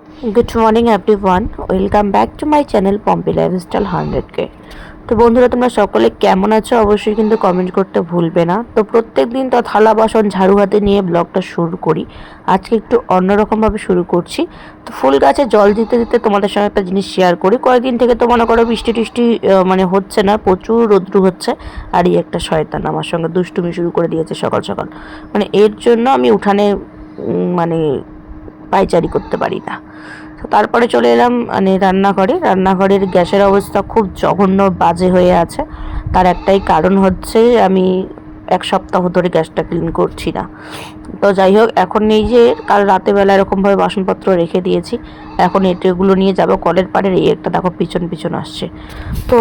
Good morning everyone. Welcome back to my channel Pompi Lifestyle 100K. তো বন্ধুরা তোমরা সকলে কেমন আছো অবশ্যই কিন্তু কমেন্ট করতে ভুলবে না। তো প্রত্যেকদিন তো থালা বাসন ঝাড়ু হাতে নিয়ে ব্লগটা শুরু করি। আজকে একটু অন্যরকমভাবে শুরু করছি। তো ফুল গাছে জল দিতে দিতে তোমাদের সঙ্গে একটা জিনিস শেয়ার করি। কয়েকদিন থেকে তো মনে করো বৃষ্টি টিষ্টি মানে হচ্ছে না, প্রচুর রৌদ্র হচ্ছে। আর এই একটা শয়তান আমার সঙ্গে দুষ্টুমি শুরু করে দিয়েছে সকাল সকাল। মানে এর জন্য আমি উঠানে মানে পায়চারি করতে পারি না। তো তারপরে চলে এলাম মানে রান্নাঘরের গ্যাসের অবস্থা খুব জঘন্য বাজে হয়ে আছে। তার একটাই কারণ হচ্ছে আমি এক সপ্তাহ ধরে গ্যাসটা ক্লিন করছি না। তো যাই হোক, এখন এই যে কাল রাতেবেলা এরকমভাবে বাসনপত্র রেখে দিয়েছি, এখন এগুলো নিয়ে যাব কলের পাড়ের। এই একটা দেখো পিছন পিছন আসছে। তো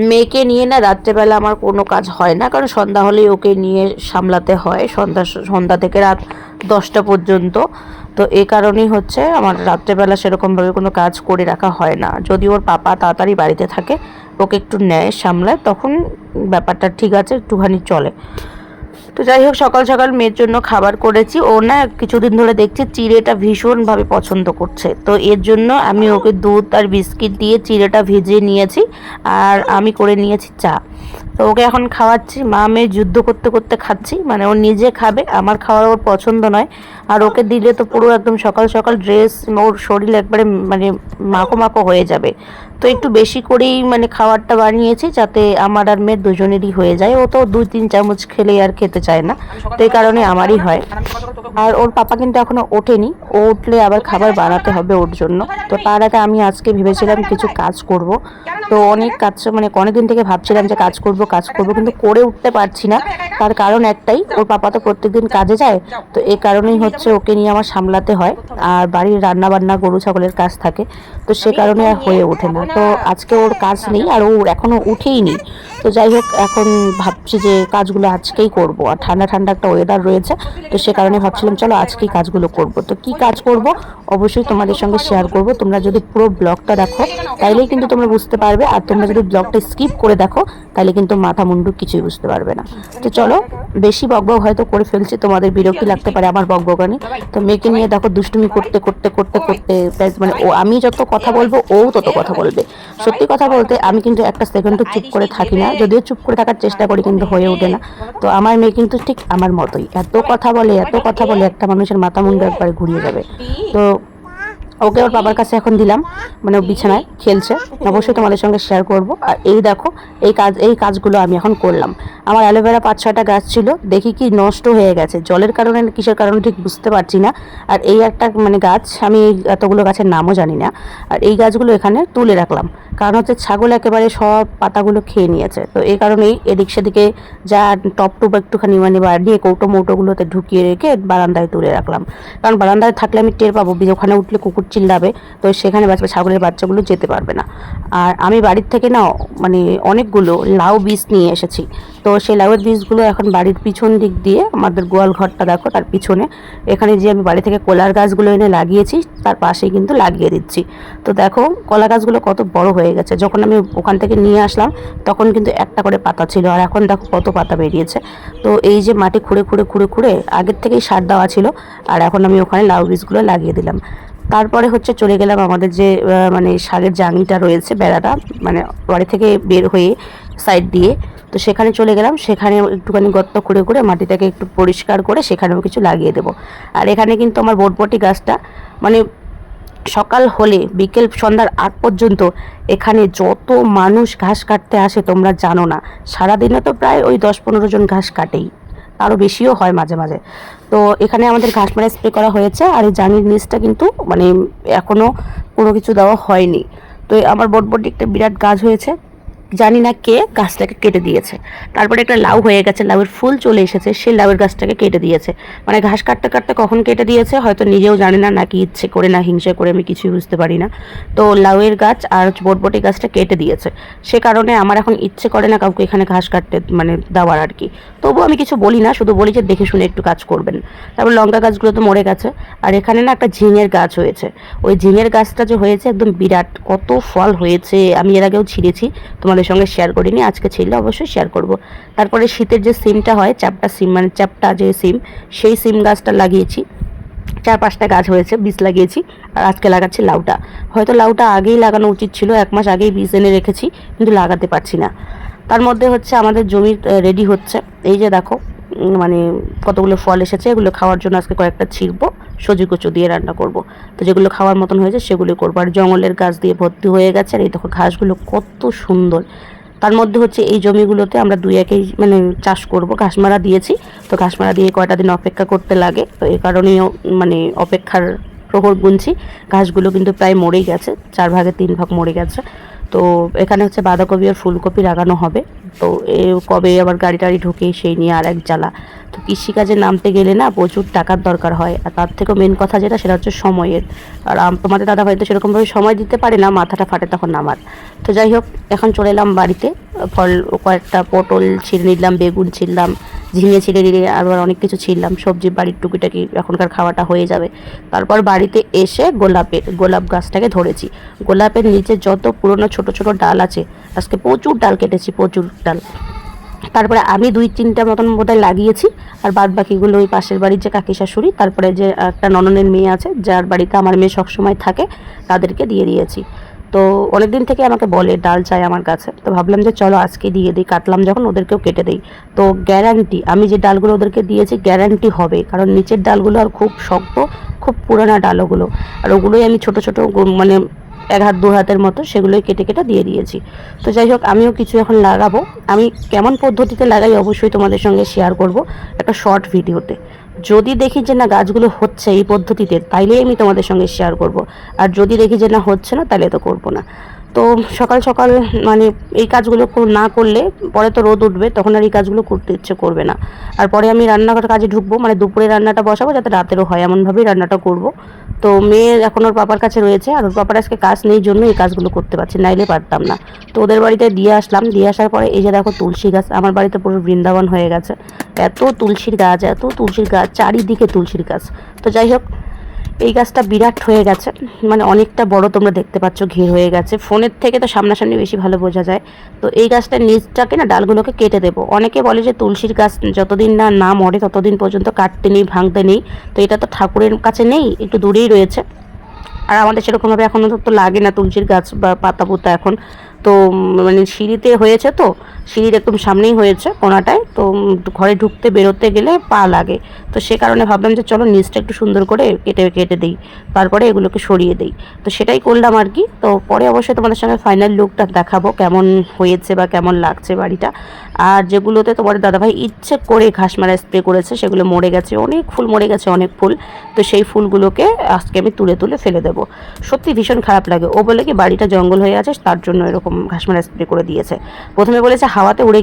মেয়েকে নিয়ে না রাত্রেবেলা আমার কোনো কাজ হয় না, কারণ সন্ধ্যা হলেই ওকে নিয়ে সামলাতে হয়, সন্ধ্যা থেকে রাত 10টা পর্যন্ত। তো এই কারণেই হচ্ছে আমার রাত্রেবেলা সেরকমভাবে কোনো কাজ করে রাখা হয় না। যদি ওর পাপা তাড়াতাড়ি বাড়িতে থাকে, ওকে একটু নেয় সামলায়, তখন ব্যাপারটা ঠিক আছে, একটুখানি চলে। তো যাই হোক, সকাল সকাল মেয়ের জন্য খাবার করেছি। ও না কিছুদিন ধরে দেখছি চিড়েটা ভীষণভাবে পছন্দ করছে। তো এর জন্য আমি ওকে দুধ আর বিস্কিট দিয়ে চিড়েটা ভিজিয়ে নিয়েছি, আর আমি করে নিয়েছি চা। তো ওকে এখন খাওয়াচ্ছি, মা মেয়ে যুদ্ধ করতে করতে খাচ্ছি। মানে ও নিজে খাবে, আমার খাওয়ার ওর পছন্দ নয়। আর ওকে দিলে তো পুরো একদম সকাল সকাল ড্রেস, ওর শরীর একবারে মানে মাখো মাখো হয়ে যাবে। তো একটু বেশি করেই মানে খাবারটা বানিয়েছি, যাতে আমার আর মেয়ের দুজনেরই হয়ে যায়। ও তো 2-3 চামচ খেলেই আর খেতে চায় না, তো এই কারণে আমারই হয়। আর ওর পাপা কিন্তু এখনো ওঠেনি, ও উঠলে আবার খাবার বানাতে হবে ওর জন্য। তো তার আগে আমি আজকে ভেবেছিলাম কিছু কাজ করব। তো অনেক কাজ মানে অনেকদিন থেকে ভাবছিলাম যে কাজ করব কিন্তু করে উঠতে পারছি না। তার কারণ একটাই, ওর পাপা তো প্রত্যেকদিন কাজে যায়। তো এই কারণেই হচ্ছে ওকে নিয়ে আমার সামলাতে হয়, আর বাড়ির রান্না বান্না গরু ছাগলের কাজ থাকে। তো সে কারণে আর হয়ে ওঠে না। তো আজকে ওর কাজ নেই, আর ও এখনো উঠেই নি। তো যাই হোক, এখন ভাবছি যে কাজগুলো আজকেই করব। আর ঠান্ডা ঠান্ডা একটা ওয়েদার রয়েছে, তো সে কারণে ভাবছিলাম চলো আজকেই কাজগুলো করব। তো কি কাজ করব অবশ্যই তোমাদের সঙ্গে শেয়ার করব। তোমরা যদি পুরো ব্লগটা দেখো তাইলেই কিন্তু তোমরা বুঝতে পারবে, আর তোমরা যদি ব্লগটা স্কিপ করে দেখো তাহলে কিন্তু মাথা মুন্ডু কিছুই বুঝতে পারবে না। তো চলো, বেশি বকবক হয়তো করে ফেলছি, তোমাদের বিরক্তি লাগতে পারে আমার বকবকানি। তো মেয়েকে নিয়ে দেখো দুষ্টুমি করতে করতে করতে করতে মানে ও, আমি যত কথা বলবো ও তত কথা বলবে। সত্যি কথা বলতে আমি কিন্তু একটা সেকেন্ডও চুপ করে থাকি না, যদিও চুপ করে থাকার চেষ্টা করি কিন্তু হয়ে ওঠে না। তো আমার মেয়ে কিন্তু ঠিক আমার মতোই, এত কথা বলে এত কথা বলে, একটা মানুষের মাথা মুন্ডু একবারে ঘুরিয়ে যাবে। তো ওকে ওর বাবার কাছে এখন দিলাম, মানে ও বিছানায় খেলছে। অবশ্যই তোমাদের সঙ্গে শেয়ার করব। আর এই দেখো, এই কাজগুলো আমি এখন করলাম। আমার অ্যালোভেরা 5-6টা গাছ ছিল, দেখি কি নষ্ট হয়ে গেছে, জলের কারণে কিসের কারণে ঠিক বুঝতে পারছি না। আর এই একটা মানে গাছ, আমি এই এতগুলো গাছের নামও জানি না। আর এই গাছগুলো এখানে তুলে রাখলাম, কারণ হচ্ছে ছাগল একেবারে সব পাতাগুলো খেয়ে নিয়েছে। তো এই কারণেই এদিক সেদিকে যা টপ টুপ একটুখানি মানে বাড়িয়ে কৌটো মৌটোগুলোতে ঢুকিয়ে রেখে বারান্দায় তুলে রাখলাম। কারণ বারান্দায় থাকলে আমি টের পাবো, ওখানে উঠলে কুকুর চিল্লাবে, তো সেখানে ছাগলের বাচ্চাগুলো যেতে পারবে না। আর আমি বাড়ির থেকে না মানে অনেকগুলো লাউ বীজ নিয়ে এসেছি। তো সেই লাউয়ের বীজগুলো এখন বাড়ির পিছন দিক দিয়ে, আমাদের গোয়াল ঘরটা দেখো তার পিছনে, এখানে যে আমি বাড়ি থেকে কলার গাছগুলো এনে লাগিয়েছি তার পাশেই কিন্তু লাগিয়ে দিচ্ছি। তো দেখো কলা গাছগুলো কত বড় হয়ে গেছে। যখন আমি ওখান থেকে নিয়ে আসলাম তখন কিন্তু একটা করে পাতা ছিল, আর এখন দেখো কত পাতা বেরিয়েছে। তো এই যে মাটি খুঁড়ে খুঁড়ে খুঁড়ে খুঁড়ে আগের থেকেই সার দেওয়া ছিল, আর এখন আমি ওখানে লাউ বীজগুলো লাগিয়ে দিলাম। তারপরে হচ্ছে চলে গেলাম আমাদের যে মানে শাকের জাংটা রয়েছে, বেড়াটা মানে বাড়ি থেকে বের হয়ে সাইড দিয়ে, তো সেখানে চলে গেলাম। সেখানে একটুখানি গর্ত করে করে মাটিটাকে একটু পরিষ্কার করে সেখানেও কিছু লাগিয়ে দেবো। আর এখানে কিন্তু আমার বটবটি গাছটা মানে সকাল হলে বিকেল সন্ধ্যার আগ পর্যন্ত এখানে যত মানুষ ঘাস কাটতে আসে তোমরা জানো না। সারাদিনে তো প্রায় ওই 10-15 জন ঘাস কাটেই, আরও বেশিও হয় মাঝে মাঝে। তো এখানে আমাদের ঘাস মারা স্প্রে করা হয়েছে, আর এই জানির নিচটা কিন্তু মানে এখনও কোনো কিছু দেওয়া হয়নি। তো আমার বটবটি একটা বিরাট গাছ হয়েছে, জানি না কে গাছটাকে কেটে দিয়েছে। তারপরে একটা লাউ হয়ে গেছে, লাউয়ের ফুল চলে এসেছে, সেই লাউয়ের গাছটাকে কেটে দিয়েছে। মানে ঘাস কাটতে কাটতে কখন কেটে দিয়েছে হয়তো নিজেও জানে না, নাকি ইচ্ছে করে না হিংসে করে, আমি কিছুই বুঝতে পারি না। তো লাউয়ের গাছ আর বটবটি গাছটা কেটে দিয়েছে, সে কারণে আমার এখন ইচ্ছে করে না কাউকে এখানে ঘাস কাটতে মানে দেওয়ার আর কি। তবুও আমি কিছু বলি না, শুধু বলি যে দেখে শুনে একটু কাজ করবেন। তারপর লঙ্কা গাছগুলো তো মরে গেছে। আর এখানে না একটা ঝিঙের গাছ হয়েছে, ওই ঝিঙের গাছটা যে হয়েছে একদম বিরাট, কত ফল হয়েছে। আমি এর আগেও ছিঁড়েছি, তোমাদের সঙ্গে শেয়ার করিনি, আজকে ছিল অবশ্যই শেয়ার করব। তারপরে শীতের যে সিমটা হয়, চ্যাপটা সিম মানে চ্যাপটা যে সিম, সেই সিম গাছটা লাগিয়েছি। 4-5টা গাছ হয়েছে, বীজ লাগিয়েছি। আর আজকে লাগাচ্ছি লাউটা। হয়তো লাউটা আগেই লাগানো উচিত ছিল, 1 মাস আগেই বীজ এনে রেখেছি, কিন্তু লাগাতে পারছি না। তার মধ্যে হচ্ছে আমাদের জমি রেডি হচ্ছে। এই যে দেখো মানে কতগুলো ফল এসেছে, এগুলো খাওয়ার জন্য আজকে কয়েকটা ছিঁড়বো, সজি কচু দিয়ে রান্না করব। তো যেগুলো খাওয়ার মতন হয়েছে সেগুলো করবো। আর জঙ্গলের গাছ দিয়ে ভর্তি হয়ে গেছে। আর এই দেখো ঘাসগুলো কত সুন্দর। তার মধ্যে হচ্ছে এই জমিগুলোতে আমরা 2-1 মানে চাষ করব। ঘাসমারা দিয়েছি, তো ঘাসমারা দিয়ে কয়টা দিন অপেক্ষা করতে লাগে, তো এই কারণেও মানে অপেক্ষার প্রহর গুনছি। ঘাসগুলো কিন্তু প্রায় মরেই গেছে, 4 ভাগে 3 ভাগ মরে গেছে। তো এখানে হচ্ছে বাঁধাকপি আর ফুলকপি লাগানো হবে। তো কবে আবার গাড়ি টাড়ি ঢুকে সেই নিয়ে আর এক জ্বালা। তো কৃষিকাজে নামতে গেলে না প্রচুর টাকার দরকার হয়, আর তার থেকেও মেন কথা যেটা সেটা হচ্ছে সময়ের। আর তোমাদের দাদা ভাই তো সেরকমভাবে সময় দিতে পারে না, মাথাটা ফাটে তখন আমার। তো যাই হোক, এখন চলে এলাম বাড়িতে। ফল কয়েকটা পটল ছিঁড়ে নিলাম, বেগুন ছিঁড়লাম, ঝিঙে ছিঁড়ে নিলে আবার অনেক কিছু ছিঁড়লাম। সবজি বাড়ির টুকিটাকি এখনকার খাওয়াটা হয়ে যাবে। তারপর বাড়িতে এসে গোলাপ গাছটাকে ধরেছি। গোলাপের নিচে যত পুরনো ছোট ছোট ডাল আছে, আজকে প্রচুর ডাল কেটেছি, প্রচুর ডাল। তারপরে আমি 2-3টা মতন বোধহয় লাগিয়েছি, আর বাদ বাকিগুলো ওই পাশের বাড়ির যে কাকি শাশুড়ি, তারপরে যে একটা নননের মেয়ে আছে যার বাড়িতে আমার মেয়ে সবসময় থাকে, তাদেরকে দিয়ে দিয়েছি। তো অনেকদিন থেকে আমাকে বলে ডাল চাই আমার কাছে, তো ভাবলাম যে চলো আজকে দিয়ে দিই। কাটলাম যখন ওদেরকেও কেটে দিই। তো গ্যারান্টি, আমি যে ডালগুলো ওদেরকে দিয়েছি গ্যারান্টি হবে, কারণ নিচের ডালগুলো আর খুব শক্ত, খুব পুরানা ডাল ওগুলো। আর ওগুলোই আমি ছোট ছোট মানে 1 হাত 2 হাতের মতো সেগুলোই কেটে কেটে দিয়ে দিয়েছি। তো যাই হোক, আমিও কিছু এখন লাগাবো। আমি কেমন পদ্ধতিতে লাগাই অবশ্যই তোমাদের সঙ্গে শেয়ার করব একটা শর্ট ভিডিওতে। যদি দেখি যে না গাছগুলো হচ্ছে এই পদ্ধতিতে, তাইলেই আমি তোমাদের সঙ্গে শেয়ার করব। আর যদি দেখি যে না হচ্ছে না, তাহলে তো করব না। তো সকাল সকাল মানে এই কাজগুলো না করলে পরে তো রোদ উঠবে, তখন আর এই কাজগুলো করতে ইচ্ছে করবে না। আর পরে আমি রান্নাঘর কাজে ঢুকবো, মানে দুপুরে রান্নাটা বসাবো যাতে রাতেরও হয়, এমনভাবেই রান্নাটা করব। তো মেয়ে এখন ওর পাপার কাছে রয়েছে, আর ওর পাপার আজকে কাজ নেই জন্য এই কাজগুলো করতে পারছি, নাইলে পারতাম না। তো ওদের বাড়িতে দিয়ে আসলাম, দিয়ে আসার পরে এই যে দেখো তুলসী গাছ, আমার বাড়িতে পুরো বৃন্দাবন হয়ে গেছে। এত তুলসীর গাছ, এত তুলসীর গাছ, চারিদিকে তুলসীর গাছ। তো যাই হোক, এই গাছটা বিরাট হয়ে গেছে, মানে অনেকটা বড়, তোমরা দেখতে পাচ্ছ ঘের হয়ে গেছে। ফোনের থেকে তো সামনাসামনি বেশি ভালো বোঝা যায়। তো এই গাছটার নিচটাকে না ডালগুলোকে কেটে দেবো। অনেকে বলে যে তুলসীর গাছ যতদিন না না মরে ততদিন পর্যন্ত কাটতে নেই, ভাঙতে নেই। তো এটা তো ঠাকুরের কাছে নেই, একটু দূরেই রয়েছে। আর আমাদের সেরকমভাবে এখনও তো লাগে না তুলসীর গাছ বা পাতা পুতা এখন। তো মানে সিঁড়িতে হয়েছে, তো সিঁড়ির একদম সামনেই হয়েছে কোনাটায়। তো ঘরে ঢুকতে বেরোতে গেলে পা লাগে। তো সে কারণে ভাবলাম যে চলো নিচটা একটু সুন্দর করে কেটে কেটে দিই, তারপরে এগুলোকে সরিয়ে দিই। তো সেটাই করলাম আর কি। তো পরে অবশ্যই তোমাদের সঙ্গে ফাইনাল লুকটা দেখাবো কেমন হয়েছে বা কেমন লাগছে বাড়িটা। আর যেগুলোতে তোমার দাদাভাই ইচ্ছে করে ঘাস মারা স্প্রে করেছে সেগুলো মরে গেছে, অনেক ফুল মরে গেছে, অনেক ফুল। তো সেই ফুলগুলোকে আজকে আমি তুলে তুলে ফেলে দেবো। সত্যি ভীষণ খারাপ লাগে। ও বলে কি বাড়িটা জঙ্গল হয়ে আছে, তার জন্য এরকম ঘাস মারা স্প্রে করে দিয়েছে। প্রথমে বলেছে হাওয়াতে উড়ে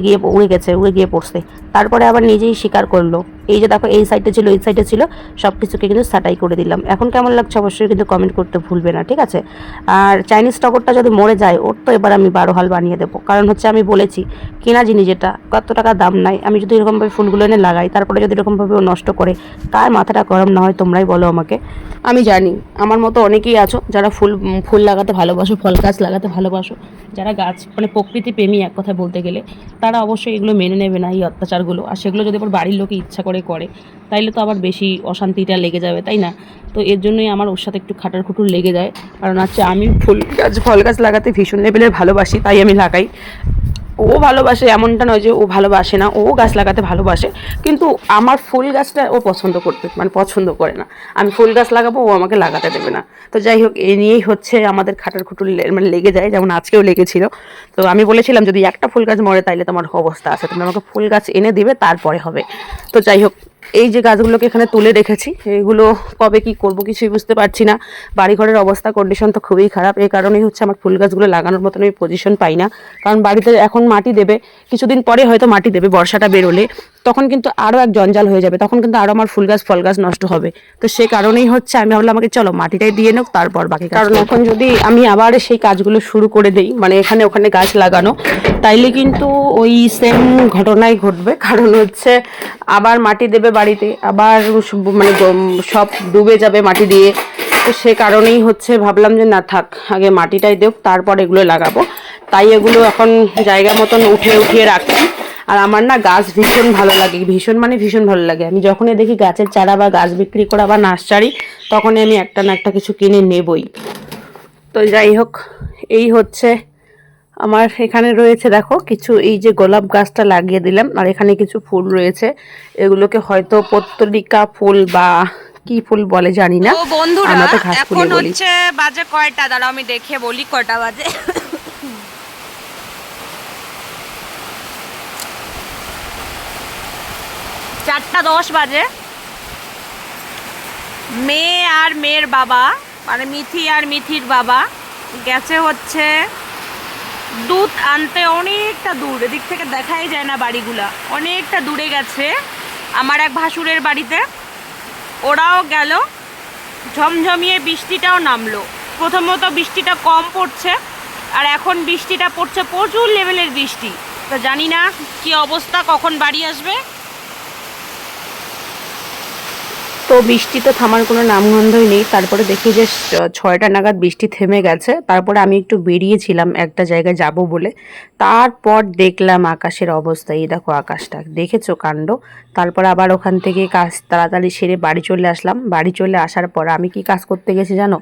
গিয়ে পড়ছে, তারপরে আবার নিজেই স্বীকার করলো। এই যে দেখো এই সাইডে ছিল, এই সাইডে ছিল, সব কিছুকে কিন্তু ছাঁটাই করে দিলাম। এখন কেমন লাগছে অবশ্যই কিন্তু কমেন্ট করতে ভুলবে না, ঠিক আছে? আর চাইনিজ টগরটা যদি মরে যায়, ওর তো এবার আমি 12 হাল বানিয়ে দেবো। কারণ হচ্ছে আমি বলেছি কেনা জিনিস যেটা কত টাকা দাম নাই, আমি যদি এরকমভাবে ফুলগুলো এনে লাগাই, তারপরে যদি এরকমভাবে ও নষ্ট করে, কার মাথাটা গরম না হয় তোমরাই বলো আমাকে। আমি জানি আমার মতো অনেকেই আছো যারা ফুল লাগাতে ভালোবাসো, ফল গাছ লাগাতে ভালোবাসো, যারা গাছ মানে প্রকৃতি প্রেমী এক কথায় বলতে গেলে, তারা অবশ্যই এগুলো মেনে নেবে না, এই অত্যাচারগুলো। আর সেগুলো যদি আবার বাড়ির লোকে ইচ্ছা করে তাইলে তো আবার বেশি অশান্তিটা লেগে যাবে, তাই না? তো এর জন্যই আমার ওর সাথে একটু খাটার লেগে যায়। কারণ হচ্ছে আমি ফল গাছ লাগাতে ভীষণ লেভেলের ভালোবাসি, তাই আমি লাগাই। ও ভালোবাসে এমনটা নয় যে ও ভালোবাসে না, ও গাছ লাগাতে ভালোবাসে, কিন্তু আমার ফুল গাছটা ও পছন্দ করে না। আমি ফুল গাছ লাগাবো, ও আমাকে লাগাতে দেবে না। তো যাই হোক, এই নিয়েই হচ্ছে আমাদের খাটার মানে লেগে যায়, যেমন আজকেও লেগেছিল। তো আমি বলেছিলাম যদি একটা ফুল গাছ মরে তাইলে তোমার অবস্থা আছে, তুমি আমাকে ফুল গাছ এনে দিবে, তারপরে হবে। তো যাই হোক, এই যে গাছগুলোকে এখানে তুলে রেখেছি, এগুলো কবে কি করব কিছুই বুঝতে পারছি না। বাড়িঘরের অবস্থা কন্ডিশন তো খুবই খারাপ, এই কারণেই হচ্ছে আমার ফুল গাছগুলো লাগানোর মতন আমি পজিশন পাই না। কারণ বাড়িতে এখন মাটি দেবে, কিছুদিন পরে হয়তো মাটি দেবে, বর্ষাটা বেরোলে তখন কিন্তু আরও এক জঞ্জাল হয়ে যাবে, তখন কিন্তু আরও আমার ফুল গাছ ফল গাছ নষ্ট হবে। তো সে কারণেই হচ্ছে আমি ভাবলাম আমাকে চলো মাটিটাই দিয়ে নোক, তারপর বাকি। কারণ এখন যদি আমি আবার সেই কাজগুলো শুরু করে দিই, মানে এখানে ওখানে গাছ লাগানো, তাইলে কিন্তু ওই সেম ঘটনাই ঘটবে। কারণ হচ্ছে আবার মাটি দেবে বাড়িতে, আবার মানে সব ডুবে যাবে মাটি দিয়ে। তো সে কারণেই হচ্ছে ভাবলাম যে না থাক, আগে মাটিটাই দেব, তারপর এগুলো লাগাবো। তাই এগুলো এখন জায়গা মতন উঠিয়ে রাখছি। আর আমার না গাছ ভীষণ ভালো লাগে, ভীষণ মানে ভীষণ ভালো লাগে। আমি যখনই দেখি গাছের চারা বা গাছ বিক্রি করা বা নার্সারি, তখনই আমি একটা না একটা কিছু কিনে নেবই। তো যাই হোক, এই হচ্ছে আমার এখানে রয়েছে দেখো কিছু, এই যে গোলাপ গাছটা লাগিয়ে দিলাম, আর এখানে কিছু ফুল রয়েছে, এগুলোকে হয়তো পত্তলিকা ফুল বা কি ফুল বলে জানি না। তো বন্ধুরা আমরা তো ঘাস ফুলই এখন বলি। হচ্ছে বাজে কয়টা, দাঁড়াও আমি দেখে বলি কয়টা বাজে। 4:10 বাজে। মেয়ে আর মেয়ের বাবা, মানে মিথি আর মিথির বাবা গেছে হচ্ছে দুধ আনতে অনেকটা দূর, এদিক থেকে দেখাই যায় না বাড়িগুলা, অনেকটা দূরে গেছে আমার এক ভাসুরের বাড়িতে। ওরাও গেল, ঝমঝমিয়ে বৃষ্টিটাও নামলো। প্রথমত বৃষ্টিটা কম পড়ছে, আর এখন বৃষ্টিটা পড়ছে প্রচুর লেভেলের বৃষ্টি। তো জানি না কি অবস্থা, কখন বাড়ি আসবে। তো বৃষ্টি তো থামার কোনো নামগন্ধই নেই। তারপরে দেখি যে 6টা নাগাদ বৃষ্টি থেমে গেছে। তারপরে আমি একটু বেরিয়েছিলাম একটা জায়গায় যাব বলে, তারপর দেখলাম আকাশের অবস্থা, এই দেখো আকাশটা, দেখেছো কাণ্ড। তারপর আবার ওখান থেকে কাজ তাড়াতাড়ি সেরে বাড়ি চলে আসলাম। বাড়ি চলে আসার পর আমি কি কাজ করতে গেছি জানো?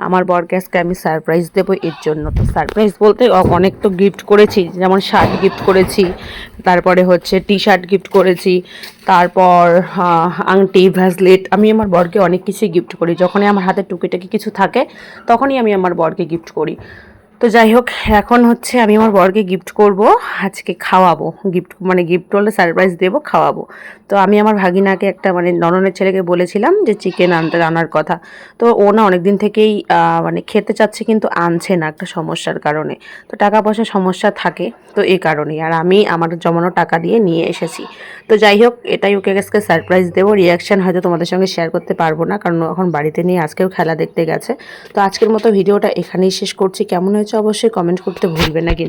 আমার বরকে আজকে আমি সারপ্রাইজ দেবো, এর জন্য। তো সারপ্রাইজ বলতে অনেক তো গিফট করেছি, যেমন শার্ট গিফট করেছি, তারপরে হচ্ছে টি শার্ট গিফট করেছি, তারপর আংটি, ব্রেসলেট। আমি আমার বরকে অনেক কিছুই গিফট করি, যখনই আমার হাতে টুকিটাকি কিছু থাকে তখনই আমি আমার বরকে গিফট করি। তো যাই হোক, এখন হচ্ছে আমি আমার বরকে গিফট করব, আজকে খাওয়াবো। গিফট মানে গিফট হলে সারপ্রাইজ দেবো, খাওয়াবো। তো আমি আমার ভাগিনাকে একটা মানে নননের ছেলেকে বলেছিলাম যে চিকেন আনার কথা। তো ও না অনেক দিন থেকেই মানে খেতে চাচ্ছে, কিন্তু আনছে না একটা সমস্যার কারণে। তো টাকা পয়সার সমস্যা থাকে, তো এই কারণেই। আর আমি আমার জমানো টাকা দিয়ে নিয়ে এসেছি। তো যাই হোক, এটাই ওকে আজকে সারপ্রাইজ দেবো। রিয়াকশান হয়তো তোমাদের সঙ্গে শেয়ার করতে পারবো না, কারণ এখন বাড়িতে নিয়ে আজকেও খেলা দেখতে গেছে। তো আজকের মতো ভিডিওটা এখানেই শেষ করছি। কেমন হয়েছে অবশ্যই কমেন্ট করতে ভুলবে না কিন্তু।